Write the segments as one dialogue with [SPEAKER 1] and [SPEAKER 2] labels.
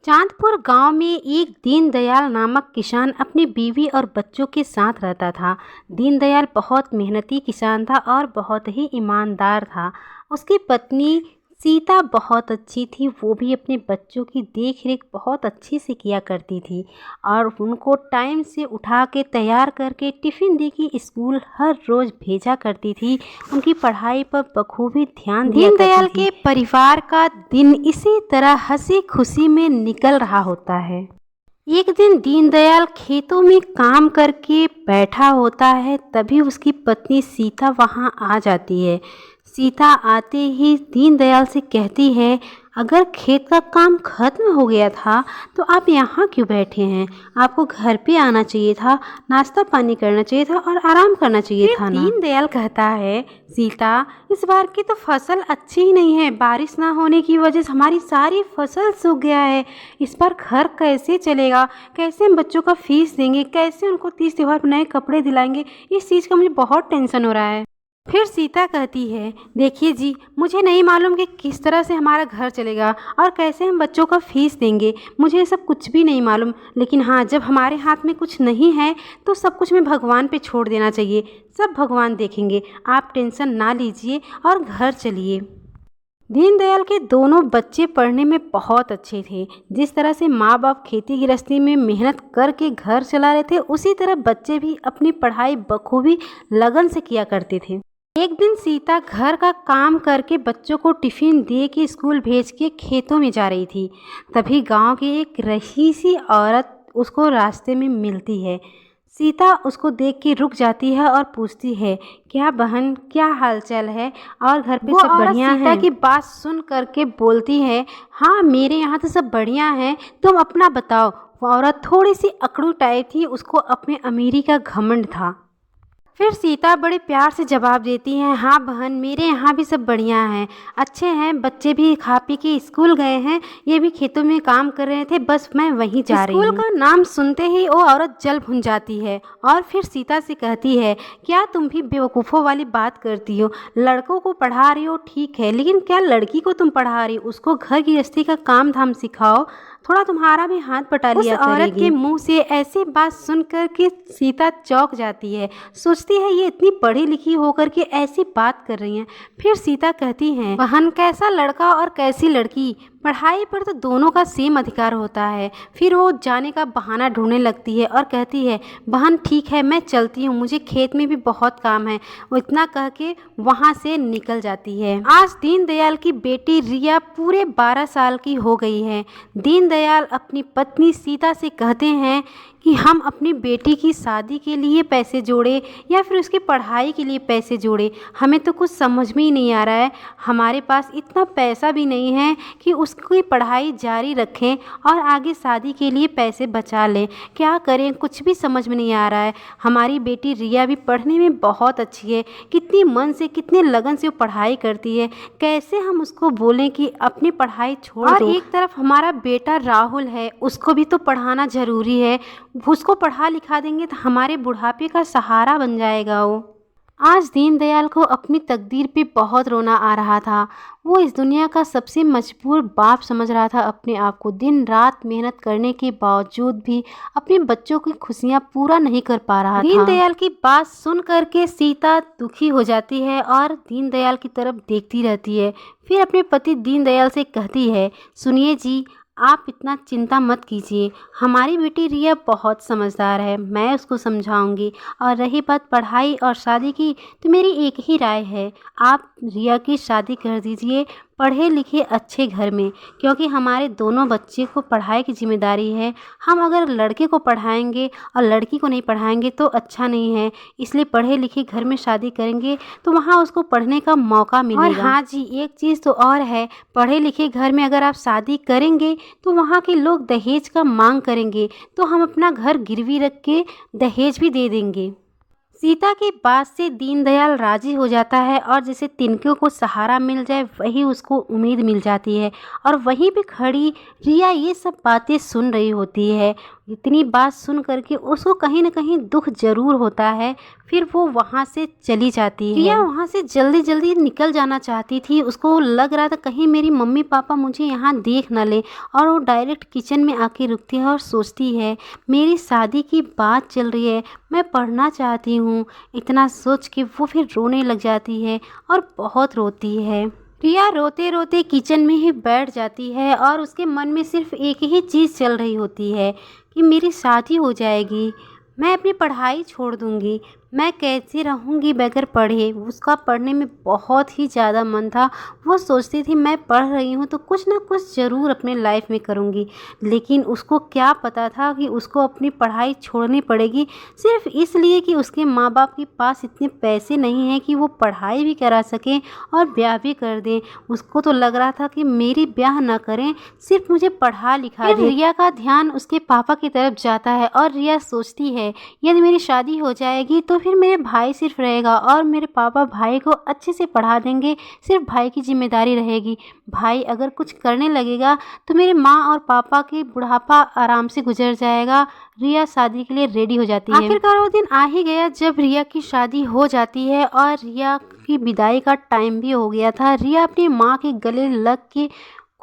[SPEAKER 1] चांदपुर गांव में एक दीनदयाल नामक किसान अपनी बीवी और बच्चों के साथ रहता था। दीनदयाल बहुत मेहनती किसान था और बहुत ही ईमानदार था। उसकी पत्नी सीता बहुत अच्छी थी, वो भी अपने बच्चों की देख रेख बहुत अच्छे से किया करती थी और उनको टाइम से उठा के तैयार करके टिफ़िन दे के स्कूल हर रोज़ भेजा करती थी। उनकी पढ़ाई पर बखूबी ध्यान दिया करती थी। दीनदयाल के परिवार का दिन इसी तरह हंसी खुशी में निकल रहा होता है। एक दिन दीनदयाल खेतों में काम करके बैठा होता है, तभी उसकी पत्नी सीता वहां आ जाती है। सीता आते ही दीनदयाल से कहती है, अगर खेत का काम खत्म हो गया था तो आप यहाँ क्यों बैठे हैं? आपको घर पे आना चाहिए था, नाश्ता पानी करना चाहिए था और आराम करना चाहिए था ना। दीनदयाल कहता है, सीता इस बार की तो फसल अच्छी ही नहीं है, बारिश ना होने की वजह से हमारी सारी फसल सूख गया है। इस बार घर कैसे चलेगा? कैसे हम बच्चों का फीस देंगे? कैसे उनको तीज त्योहार पर नए कपड़े दिलाएंगे? इस चीज़ का मुझे बहुत टेंशन हो रहा है। फिर सीता कहती है, देखिए जी, मुझे नहीं मालूम कि किस तरह से हमारा घर चलेगा और कैसे हम बच्चों का फीस देंगे। मुझे ये सब कुछ भी नहीं मालूम, लेकिन हाँ, जब हमारे हाथ में कुछ नहीं है तो सब कुछ में भगवान पे छोड़ देना चाहिए। सब भगवान देखेंगे, आप टेंशन ना लीजिए और घर चलिए। दीनदयाल के दोनों बच्चे पढ़ने में बहुत अच्छे थे। जिस तरह से माँ बाप खेती गृहस्थी में मेहनत करके घर चला रहे थे, उसी तरह बच्चे भी अपनी पढ़ाई बखूबी लगन से किया करते थे। एक दिन सीता घर का काम करके बच्चों को टिफ़िन दे के स्कूल भेज के खेतों में जा रही थी। तभी गांव की एक रईसी औरत उसको रास्ते में मिलती है। सीता उसको देख के रुक जाती है और पूछती है, क्या बहन, क्या हालचाल है और घर पे सब बढ़िया है? सीता की बात सुन करके बोलती है, हाँ मेरे यहाँ तो सब बढ़िया है, तुम अपना बताओ। वो औरत थोड़ी सी अकड़ू टाइप थी, उसको अपने अमीरी का घमंड था। फिर सीता बड़े प्यार से जवाब देती है, हाँ बहन, मेरे यहाँ भी सब बढ़िया हैं, अच्छे हैं, बच्चे भी खा पी के स्कूल गए हैं, ये भी खेतों में काम कर रहे थे, बस मैं वहीं जा रही हूँ। स्कूल का नाम सुनते ही वो औरत जल भुन जाती है और फिर सीता से कहती है, क्या तुम भी बेवकूफ़ों वाली बात करती हो? लड़कों को पढ़ा रही हो ठीक है, लेकिन क्या लड़की को तुम पढ़ा रही हो? उसको घर गृहस्थी का काम धाम सिखाओ, थोड़ा तुम्हारा भी हाथ बटा लिया करेगी। उस औरत के मुंह से ऐसी बात सुनकर के सीता चौंक जाती है, सोचती है ये इतनी पढ़ी लिखी होकर के ऐसी बात कर रही हैं। फिर सीता कहती है, बहन, कैसा लड़का और कैसी लड़की, पढ़ाई पर तो दोनों का सेम अधिकार होता है। फिर वो जाने का बहाना ढूंढने लगती है और कहती है, बहन ठीक है, मैं चलती हूँ, मुझे खेत में भी बहुत काम है। वो इतना कह के वहाँ से निकल जाती है। आज दीनदयाल की बेटी रिया पूरे 12 साल की हो गई है। दीनदयाल अपनी पत्नी सीता से कहते हैं कि हम अपनी बेटी की शादी के लिए पैसे जोड़े या फिर उसकी पढ़ाई के लिए पैसे जोड़े, हमें तो कुछ समझ में ही नहीं आ रहा है। हमारे पास इतना पैसा भी नहीं है कि उसकी पढ़ाई जारी रखें और आगे शादी के लिए पैसे बचा लें। क्या करें, कुछ भी समझ में नहीं आ रहा है। हमारी बेटी रिया भी पढ़ने में बहुत अच्छी है, कितनी मन से, कितने लगन से वो पढ़ाई करती है। कैसे हम उसको बोलें कि अपनी पढ़ाई छोड़ दो? और एक तरफ हमारा बेटा राहुल है, उसको भी तो पढ़ाना ज़रूरी है। उसको पढ़ा लिखा देंगे तो हमारे बुढ़ापे का सहारा बन जाएगा वो। आज दीनदयाल को अपनी तकदीर पे बहुत रोना आ रहा था। वो इस दुनिया का सबसे मजबूर बाप समझ रहा था अपने आप को। दिन रात मेहनत करने के बावजूद भी अपने बच्चों की खुशियाँ पूरा नहीं कर पा रहा था। दीनदयाल की बात सुन करके सीता दुखी हो जाती है और दीनदयाल की तरफ देखती रहती है। फिर अपने पति दीनदयाल से कहती है, सुनिए जी, आप इतना चिंता मत कीजिए, हमारी बेटी रिया बहुत समझदार है, मैं उसको समझाऊंगी। और रही बात पढ़ाई और शादी की, तो मेरी एक ही राय है, आप रिया की शादी कर दीजिए पढ़े लिखे अच्छे घर में, क्योंकि हमारे दोनों बच्चे को पढ़ाई की जिम्मेदारी है। हम अगर लड़के को पढ़ाएंगे और लड़की को नहीं पढ़ाएंगे तो अच्छा नहीं है, इसलिए पढ़े लिखे घर में शादी करेंगे तो वहाँ उसको पढ़ने का मौका मिलेगा। और हाँ जी, एक चीज़ तो और है, पढ़े लिखे घर में अगर आप शादी करेंगे तो वहाँ के लोग दहेज का मांग करेंगे, तो हम अपना घर गिरवी रख के दहेज भी दे देंगे। सीता की बात से दीनदयाल राजी हो जाता है और जैसे तिनकों को सहारा मिल जाए वही उसको उम्मीद मिल जाती है। और वहीं पे खड़ी रिया ये सब बातें सुन रही होती है। इतनी बात सुन कर के उसको कहीं न कहीं दुःख ज़रूर होता है। फिर वो वहाँ से चली जाती है। रिया वहाँ से जल्दी-जल्दी निकल जाना चाहती थी। उसको लग रहा था कहीं मेरी मम्मी-पापा मुझे यहाँ देख ना लें, और वो डायरेक्ट किचन में आके रुकती है और सोचती है मेरी शादी की बात चल रही है, मैं पढ़ना चाहती हूँ। इतना सोच के वो फिर रोने लग जाती है और बहुत रोती है। रिया रोते रोते किचन में ही बैठ जाती है और उसके मन में सिर्फ एक ही चीज़ चल रही होती है कि मेरी शादी हो जाएगी, मैं अपनी पढ़ाई छोड़ दूँगी, मैं कैसे रहूँगी बगैर पढ़े। उसका पढ़ने में बहुत ही ज़्यादा मन था। वो सोचती थी मैं पढ़ रही हूँ तो कुछ ना कुछ ज़रूर अपने लाइफ में करूँगी, लेकिन उसको क्या पता था कि उसको अपनी पढ़ाई छोड़नी पड़ेगी सिर्फ इसलिए कि उसके माँ बाप के पास इतने पैसे नहीं हैं कि वो पढ़ाई भी करा सकें और ब्याह भी कर दें। उसको तो लग रहा था कि मेरी ब्याह ना करें, सिर्फ मुझे पढ़ा लिखा दें। रिया का ध्यान उसके पापा की तरफ जाता है और रिया सोचती है यदि मेरी शादी हो जाएगी तो फिर मेरे भाई सिर्फ रहेगा और मेरे पापा भाई को अच्छे से पढ़ा देंगे, सिर्फ भाई की जिम्मेदारी रहेगी। भाई अगर कुछ करने लगेगा तो मेरे माँ और पापा की बुढ़ापा आराम से गुजर जाएगा। रिया शादी के लिए रेडी हो जाती है। आखिरकार वो दिन आ ही गया जब रिया की शादी हो जाती है और रिया की विदाई का टाइम भी हो गया था। रिया अपनी माँ के गले लग के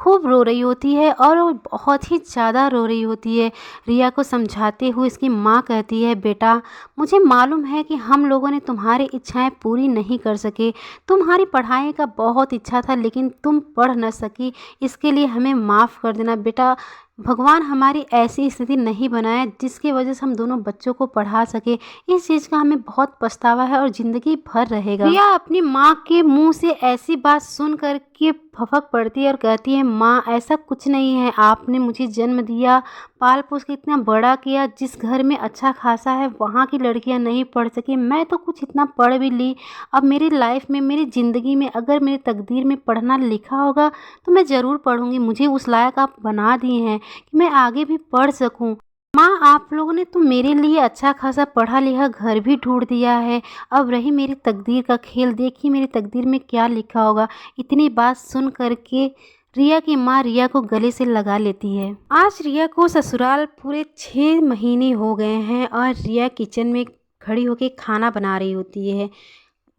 [SPEAKER 1] खूब रो रही होती है और वो बहुत ही ज़्यादा रो रही होती है। रिया को समझाते हुए इसकी माँ कहती है बेटा, मुझे मालूम है कि हम लोगों ने तुम्हारी इच्छाएं पूरी नहीं कर सके, तुम्हारी पढ़ाई का बहुत इच्छा था लेकिन तुम पढ़ न सकी, इसके लिए हमें माफ़ कर देना बेटा। भगवान हमारी ऐसी स्थिति नहीं बनाए जिसकी वजह से हम दोनों बच्चों को पढ़ा सके। इस चीज़ का हमें बहुत पछतावा है और ज़िंदगी भर रहेगा। रिया अपनी माँ के मुंह से ऐसी बात सुन कर के भफक पड़ती है और कहती है माँ ऐसा कुछ नहीं है, आपने मुझे जन्म दिया, पाल पोस के इतना बड़ा किया, जिस घर में अच्छा खासा है वहाँ की लड़कियाँ नहीं पढ़ सकी, मैं तो कुछ इतना पढ़ भी ली। अब मेरी लाइफ में मेरी ज़िंदगी में अगर मेरी तकदीर में पढ़ना लिखा होगा तो मैं ज़रूर पढ़ूँगी। मुझे उस लायक आप बना दिए हैं कि मैं आगे भी पढ़ सकूं। माँ आप लोगों ने तो मेरे लिए अच्छा खासा पढ़ा लिखा घर भी ढूंढ दिया है, अब रही मेरी तकदीर का खेल, देखिए मेरी तकदीर में क्या लिखा होगा। इतनी बात सुन करके रिया की माँ रिया को गले से लगा लेती है। आज रिया को ससुराल पूरे 6 महीने हो गए हैं और रिया किचन में खड़ी होकर खाना बना रही होती है।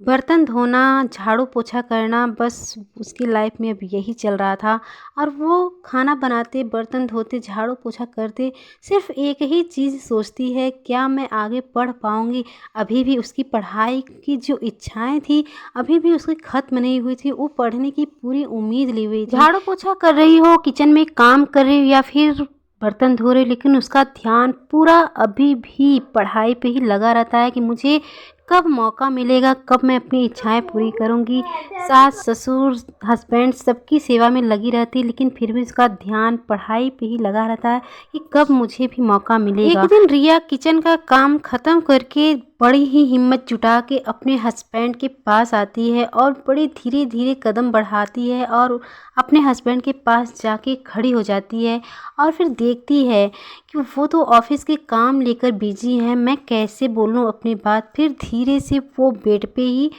[SPEAKER 1] बर्तन धोना, झाड़ू पोछा करना, बस उसकी लाइफ में अब यही चल रहा था। और वो खाना बनाते, बर्तन धोते, झाड़ू पोछा करते सिर्फ एक ही चीज़ सोचती है क्या मैं आगे पढ़ पाऊँगी। अभी भी उसकी पढ़ाई की जो इच्छाएं थी अभी भी उसकी ख़त्म नहीं हुई थी, वो पढ़ने की पूरी उम्मीद ली हुई थी। झाड़ू पोछा कर रही हो, किचन में काम कर रही हो या फिर बर्तन धो रही, लेकिन उसका ध्यान पूरा अभी भी पढ़ाई पे ही लगा रहता है कि मुझे कब मौका मिलेगा, कब मैं अपनी इच्छाएं पूरी करूंगी। सास ससुर हस्बैंड सबकी सेवा में लगी रहती है लेकिन फिर भी उसका ध्यान पढ़ाई पे ही लगा रहता है कि कब मुझे भी मौका मिलेगा। एक दिन रिया किचन का काम ख़त्म करके बड़ी ही हिम्मत जुटा के अपने हस्बैंड के पास आती है और बड़ी धीरे धीरे कदम बढ़ाती है और अपने हस्बैंड के पास जाके खड़ी हो जाती है और फिर देखती है कि वो तो ऑफिस के काम लेकर बिजी हैं, मैं कैसे बोलूँ अपनी बात। फिर धीरे से वो बेड पे ही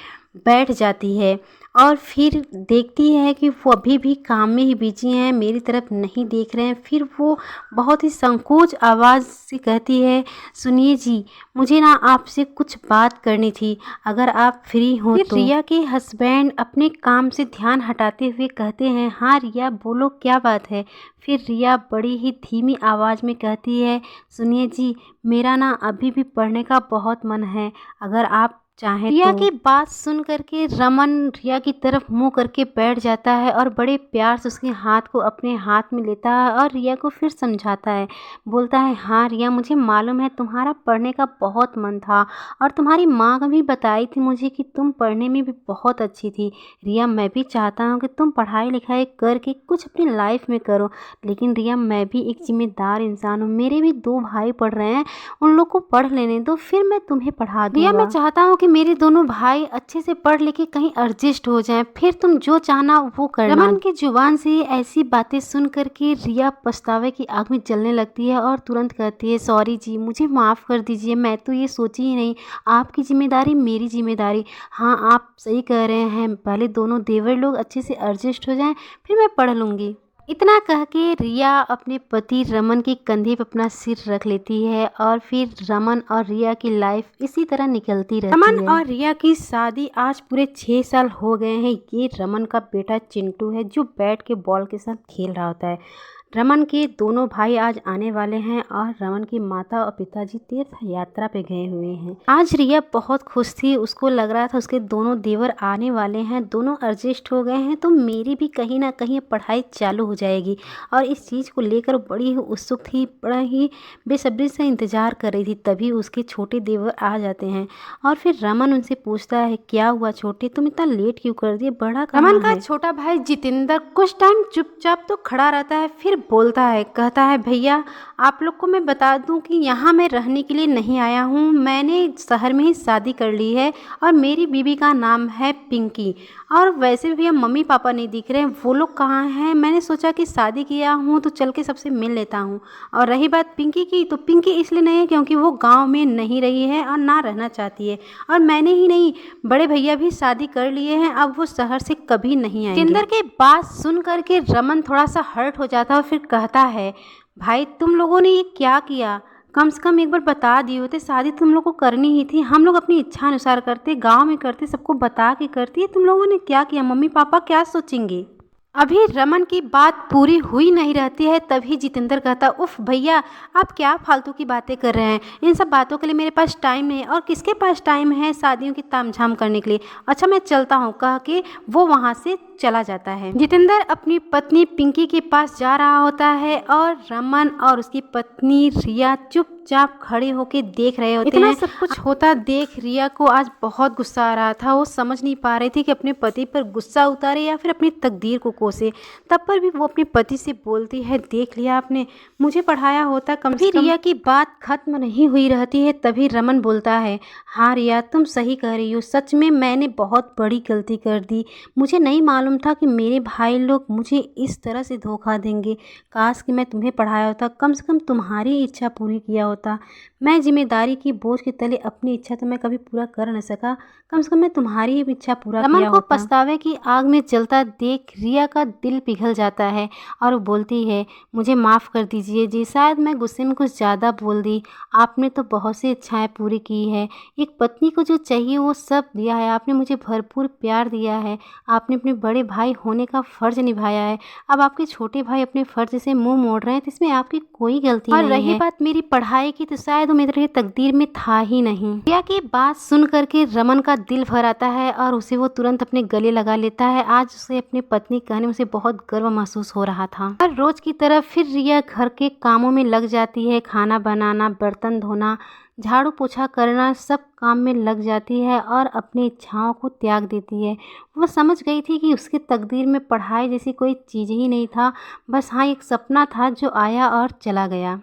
[SPEAKER 1] बैठ जाती है और फिर देखती है कि वो अभी भी काम में ही बिजी हैं, मेरी तरफ नहीं देख रहे हैं। फिर वो बहुत ही संकोच आवाज़ से कहती है सुनिए जी, मुझे ना आपसे कुछ बात करनी थी, अगर आप फ्री हो तो। रिया के हस्बैंड अपने काम से ध्यान हटाते हुए कहते हैं हाँ रिया बोलो क्या बात है। फिर रिया बड़ी ही धीमी आवाज़ में कहती है सुनिए जी, मेरा ना अभी भी पढ़ने का बहुत मन है, अगर आप चाहे। रिया की बात सुन करके रमन रिया की तरफ मुंह करके बैठ जाता है और बड़े प्यार से उसके हाथ को अपने हाथ में लेता है और रिया को फिर समझाता है, बोलता है हाँ रिया मुझे मालूम है तुम्हारा पढ़ने का बहुत मन था और तुम्हारी माँ भी बताई थी मुझे कि तुम पढ़ने में भी बहुत अच्छी थी। रिया मैं भी चाहता हूँ कि तुम पढ़ाई लिखाई करके कुछ अपनी लाइफ में करो, लेकिन रिया मैं भी एक जिम्मेदार इंसान हूँ, मेरे भी 2 भाई पढ़ रहे हैं, उन लोग को पढ़ लेने दो फिर मैं तुम्हें पढ़ा दूँगा। रिया मैं चाहता हूँ मेरे दोनों भाई अच्छे से पढ़ लिख के कहीं एडजस्ट हो जाएं, फिर तुम जो चाहना वो करना। रमन की जुबान से ऐसी बातें सुन करके रिया पछतावे की आग में जलने लगती है और तुरंत कहती है सॉरी जी, मुझे माफ़ कर दीजिए, मैं तो ये सोची ही नहीं, आपकी जिम्मेदारी मेरी जिम्मेदारी। हाँ आप सही कह रहे हैं, पहले दोनों देवर लोग अच्छे से एडजस्ट हो जाएं फिर मैं पढ़ लूँगी। इतना कह के रिया अपने पति रमन के कंधे पर अपना सिर रख लेती है और फिर रमन और रिया की लाइफ इसी तरह निकलती रहती है। रमन और रिया की शादी आज पूरे 6 साल हो गए हैं। ये रमन का बेटा चिंटू है जो बैट के बॉल के साथ खेल रहा होता है। रमन के दोनों भाई आज आने वाले हैं और रमन की माता और पिताजी तीर्थ यात्रा पे गए हुए हैं। आज रिया बहुत खुश थी, उसको लग रहा था उसके दोनों देवर आने वाले हैं, दोनों एडजस्ट हो गए हैं तो मेरी भी कहीं ना कहीं पढ़ाई चालू हो जाएगी। और इस चीज़ को लेकर बड़ी ही उत्सुक थी, बड़ा ही बेसब्री से इंतज़ार कर रही थी। तभी उसके छोटे देवर आ जाते हैं और फिर रमन उनसे पूछता है, क्या हुआ छोटे, तुम इतना लेट क्यों कर दिए, बड़ा कहाँ है? रमन का छोटा भाई जितेंद्र कुछ टाइम चुपचाप तो खड़ा रहता है, फिर बोलता है, कहता है, भैया आप लोग को मैं बता दूं कि यहाँ मैं रहने के लिए नहीं आया हूँ। मैंने शहर में ही शादी कर ली है और मेरी बीवी का नाम है पिंकी। और वैसे भी भैया मम्मी पापा नहीं दिख रहे, वो लोग कहाँ हैं? मैंने सोचा कि शादी किया हूँ तो चल के सबसे मिल लेता हूँ। और रही बात पिंकी की, तो पिंकी इसलिए नहीं है क्योंकि वो गाँव में नहीं रही है और ना रहना चाहती है। और मैंने ही नहीं, बड़े भैया भी शादी कर लिए हैं, अब वो शहर से कभी नहीं आएंगे। जितेंद्र की बात सुन करके रमन थोड़ा सा हर्ट हो जाता है और फिर कहता है, भाई तुम लोगों ने ये क्या किया, कम से कम एक बार बता दिए होते, शादी तुम लोग को करनी ही थी। हम लोग अपनी इच्छा अनुसार करते, गांव में करते, सबको बता के करती है, तुम लोगों ने क्या किया, मम्मी पापा क्या सोचेंगे। अभी रमन की बात पूरी हुई नहीं रहती है तभी जितेंद्र कहता, उफ भैया आप क्या फालतू की बातें कर रहे हैं, इन सब बातों के लिए मेरे पास टाइम नहीं है। और किसके पास टाइम है शादियों की तामझाम करने के लिए, अच्छा मैं चलता हूँ, कह के वो वहाँ से चला जाता है। जितेंद्र अपनी पत्नी पिंकी के पास जा रहा होता है और रमन और उसकी पत्नी रिया चुपचाप खड़े होके देख रहे होते हैं। सब कुछ होता देख रिया को आज बहुत गुस्सा आ रहा था। वो समझ नहीं पा रही थी कि अपने पति पर गुस्सा उतारे या फिर अपनी तकदीर को कोसे। तब पर भी वो अपने पति से बोलती है, देख लिया आपने, मुझे पढ़ाया होता कम से कम। रिया की बात खत्म नहीं हुई रहती है तभी रमन बोलता है, हाँ रिया तुम सही कह रही हो, सच में मैंने बहुत बड़ी गलती कर दी। मुझे नहीं मालूम था कि मेरे भाई लोग मुझे इस तरह से धोखा देंगे। काश कि मैं तुम्हें पढ़ाया होता, कम से कम तुम्हारी इच्छा पूरी किया होता। मैं जिम्मेदारी की बोझ के तले अपनी इच्छा तो मैं कभी पूरा कर न सका, कम से कम मैं तुम्हारी ही इच्छा पूरा किया होता। रमन को पछतावे की आग में जलता देख रिया का दिल पिघल जाता है और वो बोलती है, मुझे माफ़ कर दीजिए जी, शायद मैं गुस्से में कुछ ज़्यादा बोल दी। आपने तो बहुत सी इच्छाएं पूरी की है, एक पत्नी को जो चाहिए वो सब दिया है। आपने मुझे भरपूर प्यार दिया है, आपने अपने बड़े भाई होने का फ़र्ज़ निभाया है। अब आपके छोटे भाई अपने फ़र्ज़ से मुंह मोड़ रहे हैं तो इसमें आपकी कोई गलती नहीं है। और रही बात मेरी पढ़ाई की, तो शायद वो मेरे तकदीर में था ही नहीं। रिया की बात सुन करके रमन का दिल भर आता है और उसे वो तुरंत अपने गले लगा लेता है। आज उसे अपनी पत्नी कहने में उसे बहुत गर्व महसूस हो रहा था। हर रोज की तरह फिर रिया घर के कामों में लग जाती है, खाना बनाना, बर्तन धोना, झाड़ू पोछा करना, सब काम में लग जाती है और अपनी इच्छाओं को त्याग देती है। वो समझ गई थी कि उसके तकदीर में पढ़ाई जैसी कोई चीज़ ही नहीं था, बस हाँ एक सपना था जो आया और चला गया।